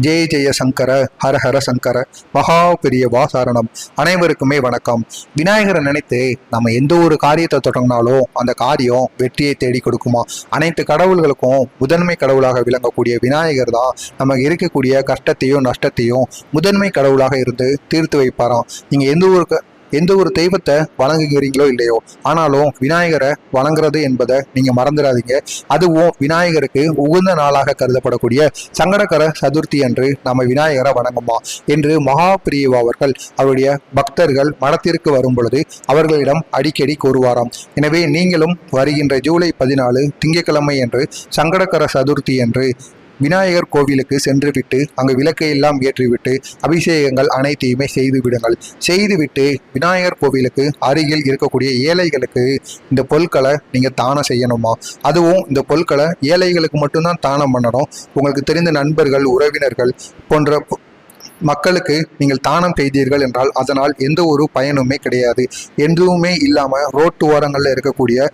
ஜெய ஜெய சங்கர ஹர ஹர சங்கர மகா பெரிய வாசாரணம். அனைவருக்குமே வணக்கம். விநாயகரை நினைத்து நம்ம எந்த ஒரு காரியத்தை தொடங்கினாலும் அந்த காரியம் வெற்றியை தேடி கொடுக்குமா? அனைத்து கடவுள்களுக்கும் முதன்மை கடவுளாக விளங்கக்கூடிய விநாயகர் தான் நமக்கு இருக்கக்கூடிய கஷ்டத்தையும் நஷ்டத்தையும் முதன்மை கடவுளாக இருந்து தீர்த்து வைப்பாராம். நீங்க எந்த ஒரு தெய்வத்தை வணங்குகிறீங்களோ இல்லையோ, ஆனாலும் விநாயகரை வணங்குறது என்பதை நீங்க மறந்துடாதீங்க. அதுவும் விநாயகருக்கு உகந்த நாளாக கருதப்படக்கூடிய சங்கடகர சதுர்த்தி அன்று நம்ம விநாயகரை வணங்குமா என்று மகா பிரியவா அவர்கள் அவருடைய பக்தர்கள் மடத்திற்கு வரும் பொழுது அவர்களிடம் அடிக்கடி கூறுவாராம். எனவே நீங்களும் வருகின்ற ஜூலை 14 திங்கட்கிழமை என்று சங்கடகர சதுர்த்தி என்று விநாயகர் கோவிலுக்கு சென்றுவிட்டு அங்கு விளக்கை எல்லாம் ஏற்றிவிட்டு அபிஷேகங்கள் அனைத்தையுமே செய்து விடுங்கள். செய்துவிட்டு விநாயகர் கோவிலுக்கு அருகில் இருக்கக்கூடிய ஏழைகளுக்கு இந்த பொருட்களை நீங்கள் தானம் செய்யணுமா? அதுவும் இந்த பொருட்களை ஏழைகளுக்கு மட்டும்தான் தானம் பண்ணணும். உங்களுக்கு தெரிந்த நண்பர்கள், உறவினர்கள் போன்ற மக்களுக்கு நீங்கள் தானம் செய்தீர்கள் என்றால் அதனால் எந்த ஒரு பயனுமே கிடையாது. எதுவுமே இல்லாமல் ரோட்டு ஓரங்களில் இருக்கக்கூடிய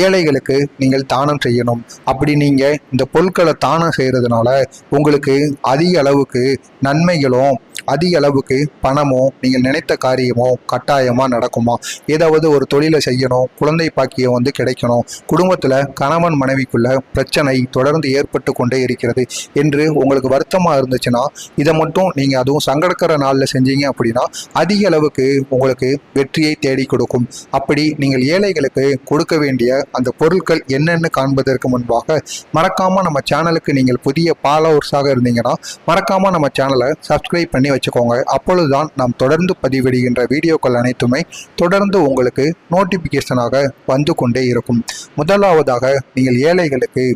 ஏழைகளுக்கு நீங்கள் தானம் செய்யணும். அப்படி நீங்கள் இந்த பொருட்களை தானம் செய்கிறதுனால உங்களுக்கு அதிக அளவுக்கு நன்மைகளும் அதிக அளவுக்கு பணமோ நீங்கள் நினைத்த காரியமோ கட்டாயமாக நடக்குமா? ஏதாவது ஒரு தொழிலை செய்யணும், குழந்தை பாக்கியம் கிடைக்கணும், குடும்பத்தில் கணவன் மனைவிக்குள்ள பிரச்சனை தொடர்ந்து ஏற்பட்டு கொண்டே இருக்கிறது என்று உங்களுக்கு வருத்தமாக இருந்துச்சுன்னா இதை மட்டும் நீங்கள் அதுவும் சங்கடக்கர நாளில் செஞ்சீங்க அப்படின்னா அதிக அளவுக்கு உங்களுக்கு வெற்றியை தேடி கொடுக்கும். அப்படி நீங்கள் ஏழைகளுக்கு கொடுக்க வேண்டிய அந்த பொருட்கள் என்னென்னு காண்பதற்கு முன்பாக மறக்காமல் நம்ம சேனலுக்கு நீங்கள் புதிய ஃபாலோவர்ஸாக இருந்தீங்கன்னா மறக்காமல் நம்ம சேனலை சப்ஸ்கிரைப் பண்ணி வச்சுக்கோங்க. அப்பொழுதுதான் நாம் தொடர்ந்து பதிவிடுகின்ற வீடியோக்கள் அனைத்துமே தொடர்ந்து உங்களுக்கு நோட்டிபிகேஷனாக வந்து கொண்டே இருக்கும். முதலாவதாக நீங்கள் ஏழைகளுக்கு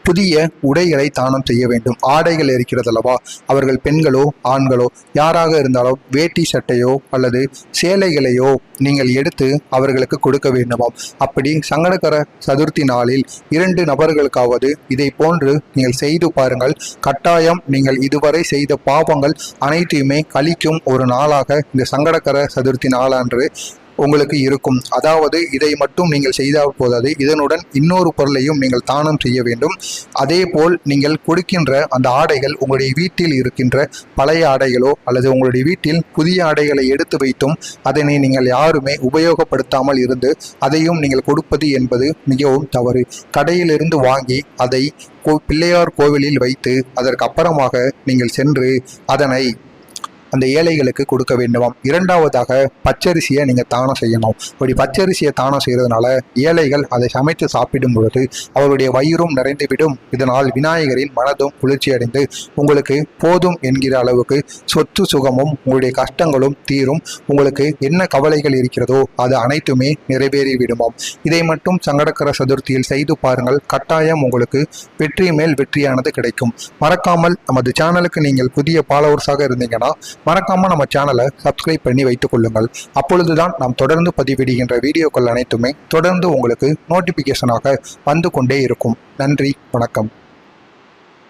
புதிய உடைகளை தானம் செய்ய வேண்டும். ஆடைகள் இருக்கிறது அல்லவா, அவர்கள் பெண்களோ ஆண்களோ யாராக இருந்தாலும் வேட்டி சட்டையோ அல்லது சேலைகளையோ நீங்கள் எடுத்து அவர்களுக்கு கொடுக்க வேண்டுமாம். அப்படி சங்கடகர சதுர்த்தி நாளில் 2 நபர்களுக்காவது இதை போன்று நீங்கள் செய்து பாருங்கள். கட்டாயம் நீங்கள் இதுவரை செய்த பாவங்கள் அனைத்தையுமே கழிக்கும் ஒரு நாளாக இந்த சங்கடகர சதுர்த்தி நாளன்று உங்களுக்கு இருக்கும். அதாவது இதை மட்டும் நீங்கள் செய்தால் போதாது, இதனுடன் இன்னொரு பொருளையும் நீங்கள் தானம் செய்ய வேண்டும். அதே போல் நீங்கள் கொடுக்கின்ற அந்த ஆடைகள் உங்களுடைய வீட்டில் இருக்கின்ற பழைய ஆடைகளோ அல்லது உங்களுடைய வீட்டில் புதிய ஆடைகளை எடுத்து வைத்தும் அதனை நீங்கள் யாருமே உபயோகப்படுத்தாமல் இருந்து அதையும் நீங்கள் கொடுப்பது என்பது மிகவும் தவறு. கடையிலிருந்து வாங்கி அதை பிள்ளையார் கோவிலில் வைத்து அதற்கு அப்புறமாக நீங்கள் சென்று அதனை அந்த ஏழைகளுக்கு கொடுக்க வேண்டுமாம். இரண்டாவதாக பச்சரிசியை நீங்கள் தானம் செய்யணும். அப்படி பச்சரிசியை தானம் செய்கிறதுனால ஏழைகள் அதை சமைத்து சாப்பிடும் பொழுது அவருடைய வயிறும் நிறைந்துவிடும். இதனால் விநாயகரின் மனதும் குளிர்ச்சி அடைந்து உங்களுக்கு போதும் என்கிற அளவுக்கு சொத்து சுகமும் உங்களுடைய கஷ்டங்களும் தீரும். உங்களுக்கு என்ன கவலைகள் இருக்கிறதோ அது அனைத்துமே நிறைவேறிவிடுமாம். இதை மட்டும் சங்கடகர சதுர்த்தியில் செய்து பாருங்கள். கட்டாயம் உங்களுக்கு வெற்றி மேல் வெற்றியானது கிடைக்கும். மறக்காமல் நமது சேனலுக்கு நீங்கள் புதிய ஃபாலோவர்ஸாக இருந்தீங்கன்னா மறக்காம நம்ம சேனலை சப்ஸ்கிரைப் பண்ணி வைத்துக் கொள்ளுங்கள். அப்பொழுதுதான் நாம் தொடர்ந்து பதிவிடுகின்ற வீடியோக்கள் அனைத்துமே தொடர்ந்து உங்களுக்கு நோட்டிபிகேஷனாக வந்து கொண்டே இருக்கும். நன்றி, வணக்கம்.